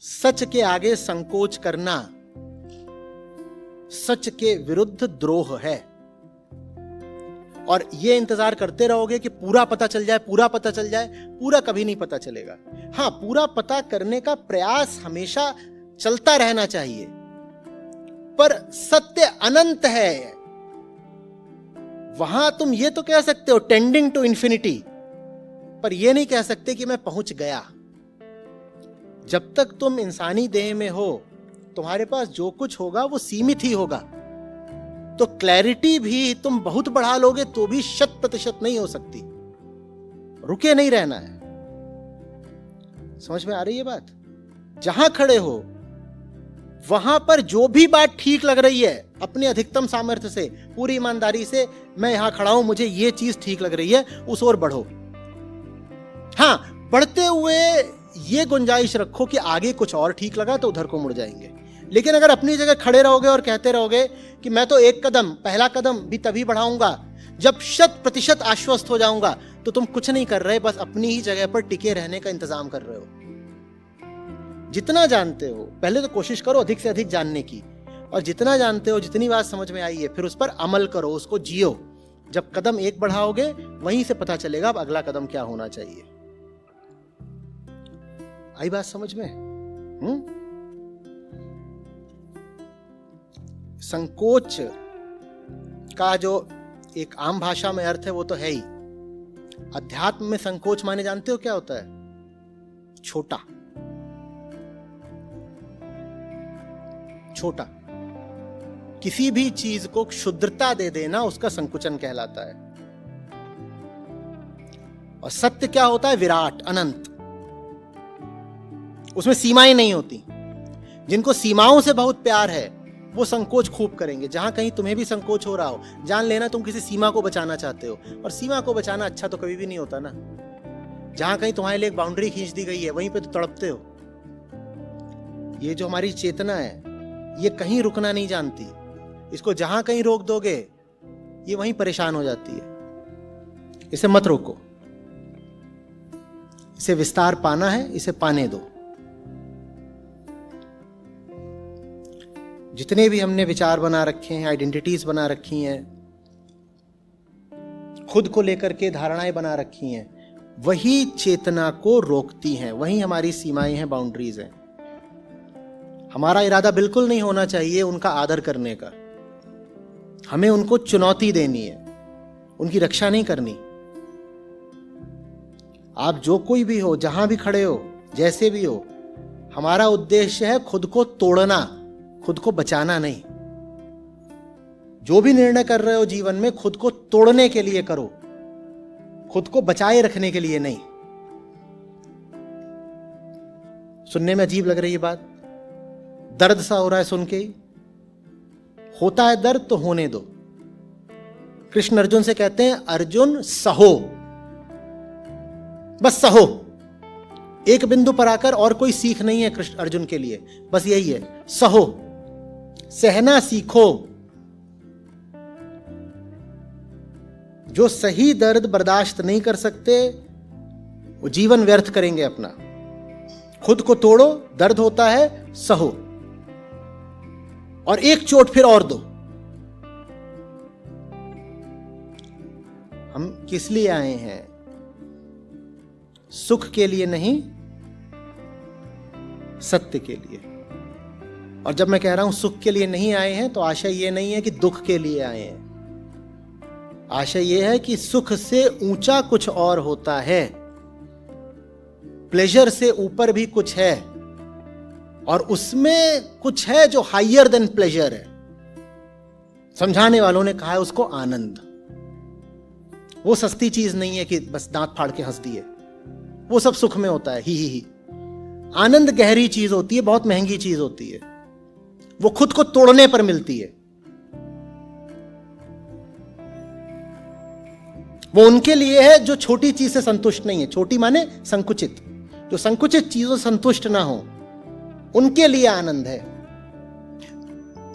सच के आगे संकोच करना सच के विरुद्ध द्रोह है। और ये इंतजार करते रहोगे कि पूरा पता चल जाए, पूरा पता चल जाए, पूरा कभी नहीं पता चलेगा। हां, पूरा पता करने का प्रयास हमेशा चलता रहना चाहिए, पर सत्य अनंत है। वहां तुम ये तो कह सकते हो टेंडिंग टू इंफिनिटी, पर यह नहीं कह सकते कि मैं पहुंच गया। जब तक तुम इंसानी देह में हो, तुम्हारे पास जो कुछ होगा वो सीमित ही होगा। तो क्लैरिटी भी तुम बहुत बढ़ा लोगे तो भी 100% नहीं हो सकती। रुके नहीं रहना है। समझ में आ रही है बात? जहां खड़े हो वहां पर जो भी बात ठीक लग रही है, अपने अधिकतम सामर्थ्य से, पूरी ईमानदारी से, मैं यहां खड़ा हूं, मुझे ये चीज ठीक लग रही है, उस ओर बढ़ो। हां, बढ़ते हुए ये गुंजाइश रखो कि आगे कुछ और ठीक लगा तो उधर को मुड़ जाएंगे। लेकिन अगर अपनी जगह खड़े रहोगे और कहते रहोगे कि मैं तो एक कदम, पहला कदम भी तभी बढ़ाऊंगा जब 100% आश्वस्त हो जाऊंगा, तो तुम कुछ नहीं कर रहे, बस अपनी ही जगह पर टिके रहने का इंतजाम कर रहे हो। जितना जानते हो पहले तो कोशिश करो अधिक से अधिक जानने की, और जितना जानते हो, जितनी बात समझ में आई है, फिर उस पर अमल करो, उसको जियो। जब कदम एक बढ़ाओगे वहीं से पता चलेगा अब अगला कदम क्या होना चाहिए। आई बात समझ में? संकोच का जो एक आम भाषा में अर्थ है वो तो है ही। अध्यात्म में संकोच माने जानते हो क्या होता है? छोटा छोटा। किसी भी चीज को क्षुद्रता दे देना उसका संकुचन कहलाता है। और सत्य क्या होता है? विराट, अनंत। उसमें सीमाएं नहीं होती। जिनको सीमाओं से बहुत प्यार है वो संकोच खूब करेंगे। जहां कहीं तुम्हें भी संकोच हो रहा हो, जान लेना तुम किसी सीमा को बचाना चाहते हो, और सीमा को बचाना अच्छा तो कभी भी नहीं होता ना। जहां कहीं तुम्हारे लिए एक बाउंड्री खींच दी गई है वहीं पे तो तड़पते हो। ये जो हमारी चेतना है ये कहीं रुकना नहीं जानती। इसको जहां कहीं रोक दोगे ये वहीं परेशान हो जाती है। इसे मत रोको। इसे विस्तार पाना है, इसे पाने दो। जितने भी हमने विचार बना रखे हैं, आइडेंटिटीज बना रखी हैं, खुद को लेकर के धारणाएं बना रखी हैं, वही चेतना को रोकती हैं। वही हमारी सीमाएं हैं, बाउंड्रीज हैं। हमारा इरादा बिल्कुल नहीं होना चाहिए उनका आदर करने का। हमें उनको चुनौती देनी है, उनकी रक्षा नहीं करनी। आप जो कोई भी हो, जहां भी खड़े हो, जैसे भी हो, हमारा उद्देश्य है खुद को तोड़ना, खुद को बचाना नहीं। जो भी निर्णय कर रहे हो जीवन में, खुद को तोड़ने के लिए करो, खुद को बचाए रखने के लिए नहीं। सुनने में अजीब लग रही है बात, दर्द सा हो रहा है सुन के ही। होता है दर्द तो होने दो। कृष्ण अर्जुन से कहते हैं, अर्जुन सहो, बस सहो। एक बिंदु पर आकर और कोई सीख नहीं है कृष्ण अर्जुन के लिए, बस यही है, सहो, सहना सीखो। जो सही दर्द बर्दाश्त नहीं कर सकते वो जीवन व्यर्थ करेंगे अपना। खुद को तोड़ो, दर्द होता है, सहो, और एक चोट फिर और दो। हम किस लिए आए हैं? सुख के लिए नहीं, सत्य के लिए। और जब मैं कह रहा हूं सुख के लिए नहीं आए हैं, तो आशय यह नहीं है कि दुख के लिए आए हैं। आशय यह है कि सुख से ऊंचा कुछ और होता है, प्लेजर से ऊपर भी कुछ है, और उसमें कुछ है जो हायर देन प्लेजर है। समझाने वालों ने कहा है उसको आनंद। वो सस्ती चीज नहीं है कि बस दांत फाड़ के हंस दिए, वो सब सुख में होता है, ही। आनंद गहरी चीज होती है, बहुत महंगी चीज होती है। वो खुद को तोड़ने पर मिलती है। वो उनके लिए है जो छोटी चीज से संतुष्ट नहीं है। छोटी माने संकुचित, जो संकुचित चीजों से संतुष्ट ना हो, उनके लिए आनंद है।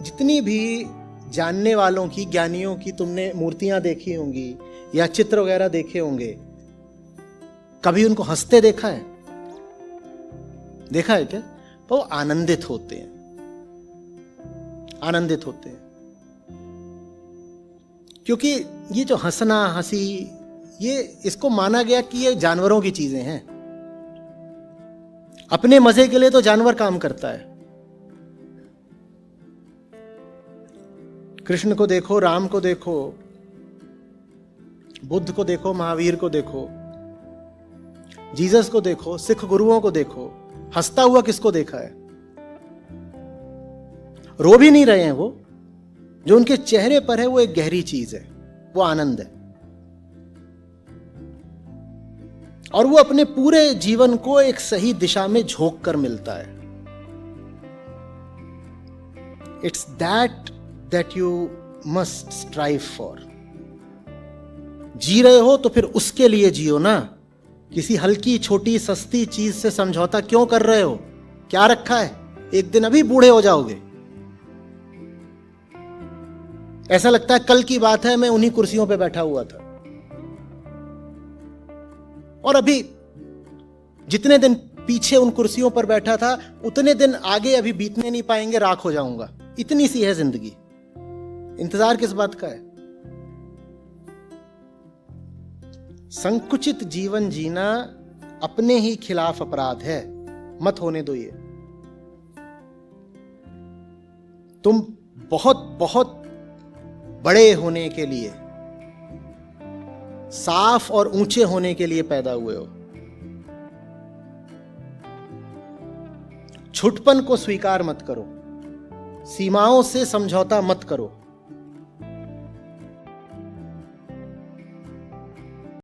जितनी भी जानने वालों की, ज्ञानियों की तुमने मूर्तियां देखी होंगी या चित्र वगैरह देखे होंगे, कभी उनको हंसते देखा है? देखा है क्या? वो आनंदित होते हैं, आनंदित होते हैं। क्योंकि ये जो हंसना, हंसी, ये इसको माना गया कि ये जानवरों की चीजें हैं। अपने मजे के लिए तो जानवर काम करता है। कृष्ण को देखो, राम को देखो, बुद्ध को देखो, महावीर को देखो, जीसस को देखो, सिख गुरुओं को देखो, हंसता हुआ किसको देखा है? रो भी नहीं रहे हैं वो। जो उनके चेहरे पर है वो एक गहरी चीज है, वो आनंद है। और वो अपने पूरे जीवन को एक सही दिशा में झोंक कर मिलता है। It's that you must strive for. जी रहे हो तो फिर उसके लिए जियो ना। किसी हल्की छोटी सस्ती चीज से समझौता क्यों कर रहे हो? क्या रखा है? एक दिन अभी बूढ़े हो जाओगे। ऐसा लगता है कल की बात है, मैं उन्हीं कुर्सियों पे बैठा हुआ था, और अभी जितने दिन पीछे उन कुर्सियों पर बैठा था उतने दिन आगे अभी बीतने नहीं पाएंगे, राख हो जाऊंगा। इतनी सी है जिंदगी। इंतजार किस बात का है? संकुचित जीवन जीना अपने ही खिलाफ अपराध है। मत होने दो ये। तुम बहुत बहुत बड़े होने के लिए, साफ और ऊंचे होने के लिए पैदा हुए हो। छुटपन को स्वीकार मत करो, सीमाओं से समझौता मत करो।